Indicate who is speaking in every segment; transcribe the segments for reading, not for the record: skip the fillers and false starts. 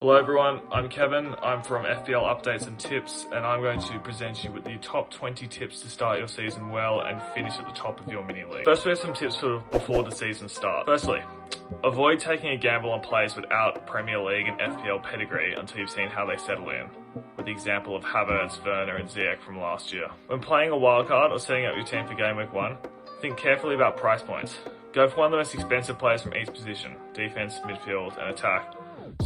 Speaker 1: Hello everyone, I'm Kevin, I'm from FPL Updates and Tips, and I'm going to present you with the top 20 tips to start your season well and finish at the top of your mini league. First, we have some tips for before the season starts. Firstly, avoid taking a gamble on players without Premier League and FPL pedigree until you've seen how they settle in, with the example of Havertz, Werner and Ziyech from last year. When playing a wildcard or setting up your team for game week 1, think carefully about price points. Go for one of the most expensive players from each position, defense, midfield and attack,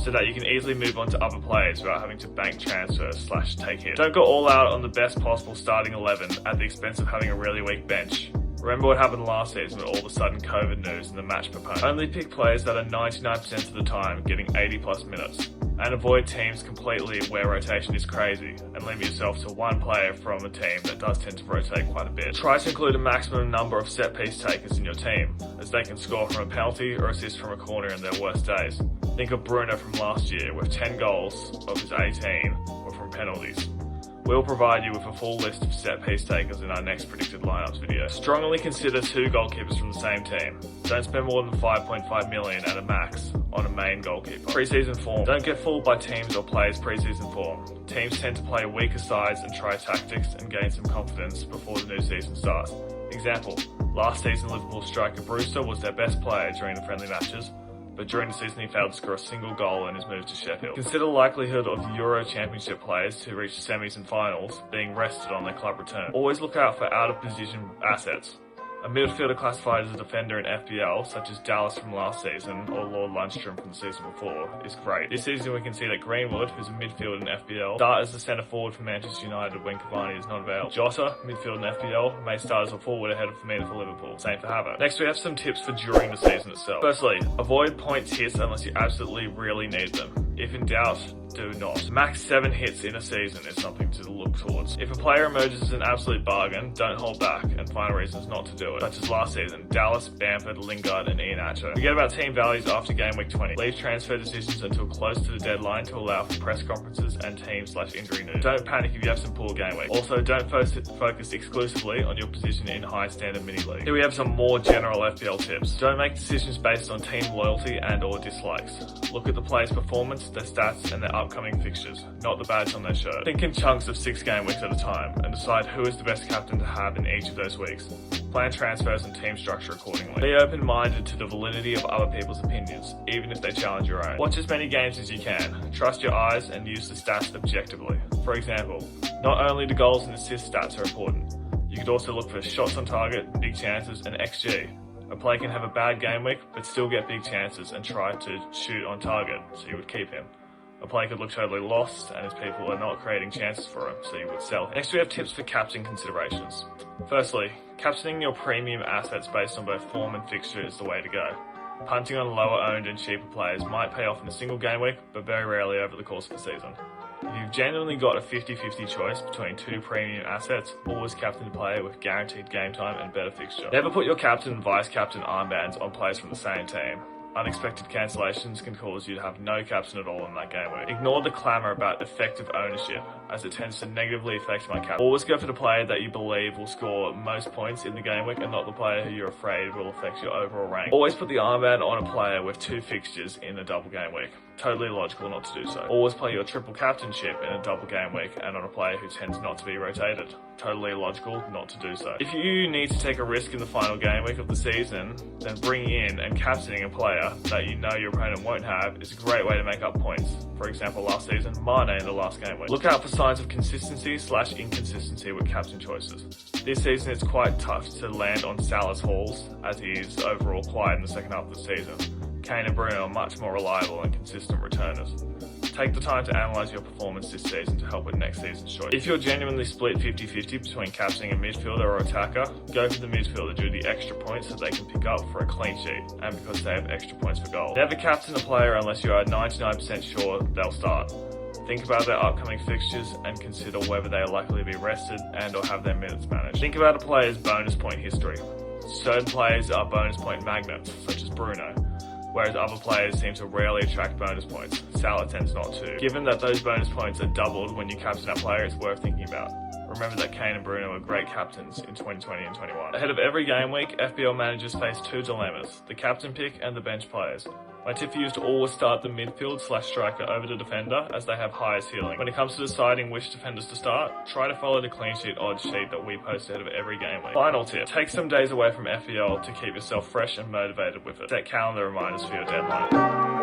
Speaker 1: so that you can easily move on to other players without having to bank transfers / take hits. Don't go all out on the best possible starting 11 at the expense of having a really weak bench. Remember what happened last season with all of a sudden COVID news and the match proponent. Only pick players that are 99% of the time getting 80 plus minutes. And avoid teams completely where rotation is crazy and limit yourself to one player from a team that does tend to rotate quite a bit. Try to include a maximum number of set piece takers in your team, as they can score from a penalty or assist from a corner in their worst days. Think of Bruno from last year, with 10 goals of his 18 were from penalties. We'll provide you with a full list of set piece takers in our next predicted lineups video. Strongly consider 2 goalkeepers from the same team. Don't spend more than 5.5 million at a max on a main goalkeeper. Pre-season form. Don't get fooled by teams or players' pre-season form. Teams tend to play weaker sides and try tactics and gain some confidence before the new season starts. Example, last season Liverpool striker Brewster was their best player during the friendly matches, but during the season he failed to score a single goal in his move to Sheffield. Consider the likelihood of Euro Championship players who reach semis and finals being rested on their club return. Always look out for out-of-position assets. A midfielder classified as a defender in FPL, such as Dallas from last season or Lord Lundstrom from the season before, is great. This season we can see that Greenwood, who's a midfielder in FPL, start as the centre forward for Manchester United when Cavani is not available. Jota, midfield in FPL, may start as a forward ahead of Firmino for Liverpool. Same for Havertz. Next we have some tips for during the season itself. Firstly, avoid points hits unless you absolutely really need them. If in doubt, do not. Max 7 hits in a season is something to look towards. If a player emerges as an absolute bargain, don't hold back and find reasons not to do it, such as last season, Dallas, Bamford, Lingard and Iheanacho. Forget about team values after game week 20. Leave transfer decisions until close to the deadline to allow for press conferences and team/injury news. Don't panic if you have some poor game week. Also, don't focus exclusively on your position in high standard mini league. Here we have some more general FPL tips. Don't make decisions based on team loyalty and or dislikes. Look at the player's performance, their stats and their upcoming fixtures, not the badge on their shirt. Think in chunks of 6 game weeks at a time and decide who is the best captain to have in each of those weeks. Plan transfers and team structure accordingly. Be open-minded to the validity of other people's opinions, even if they challenge your own. Watch as many games as you can. Trust your eyes and use the stats objectively. For example, not only the goals and assist stats are important, you could also look for shots on target, big chances and XG. A player can have a bad game week, but still get big chances and try to shoot on target, so you would keep him. A player could look totally lost and his people are not creating chances for him, so you would sell him. Next we have tips for captain considerations. Firstly, captaining your premium assets based on both form and fixture is the way to go. Punting on lower owned and cheaper players might pay off in a single game week, but very rarely over the course of the season. If you've genuinely got a 50-50 choice between 2 premium assets, always captain a player with guaranteed game time and better fixture. Never put your captain and vice-captain armbands on players from the same team. Unexpected cancellations can cause you to have no captain at all in that game week. Ignore the clamour about effective ownership, as it tends to negatively affect my captain. Always go for the player that you believe will score most points in the game week and not the player who you're afraid will affect your overall rank. Always put the armband on a player with 2 fixtures in a double game week. Totally illogical not to do so. Always play your triple captainship in a double game week and on a player who tends not to be rotated. Totally illogical not to do so. If you need to take a risk in the final game week of the season, then bringing in and captaining a player that you know your opponent won't have is a great way to make up points. For example, last season, Mane in the last game week. Look out for signs of consistency/inconsistency with captain choices. This season it's quite tough to land on Salah's hauls, as he is overall quiet in the second half of the season. Kane and Bruno are much more reliable and consistent returners. Take the time to analyse your performance this season to help with next season's choice. If you're genuinely split 50-50 between captaining a midfielder or attacker, go for the midfielder due to the extra points that they can pick up for a clean sheet and because they have extra points for goal. Never captain a player unless you are 99% sure they'll start. Think about their upcoming fixtures and consider whether they are likely to be rested and or have their minutes managed. Think about a player's bonus point history. Certain players are bonus point magnets, such as Bruno, whereas other players seem to rarely attract bonus points. Salah tends not to. Given that those bonus points are doubled when you captain that player, it's worth thinking about. Remember that Kane and Bruno were great captains in 2020 and 21. Ahead of every game week, FPL managers face 2 dilemmas, the captain pick and the bench players. My tip for you is to always start the midfield / striker over the defender, as they have higher ceiling. When it comes to deciding which defenders to start, try to follow the clean sheet odds sheet that we post ahead of every game week. Final tip, take some days away from FPL to keep yourself fresh and motivated with it. Set calendar reminders for your deadline.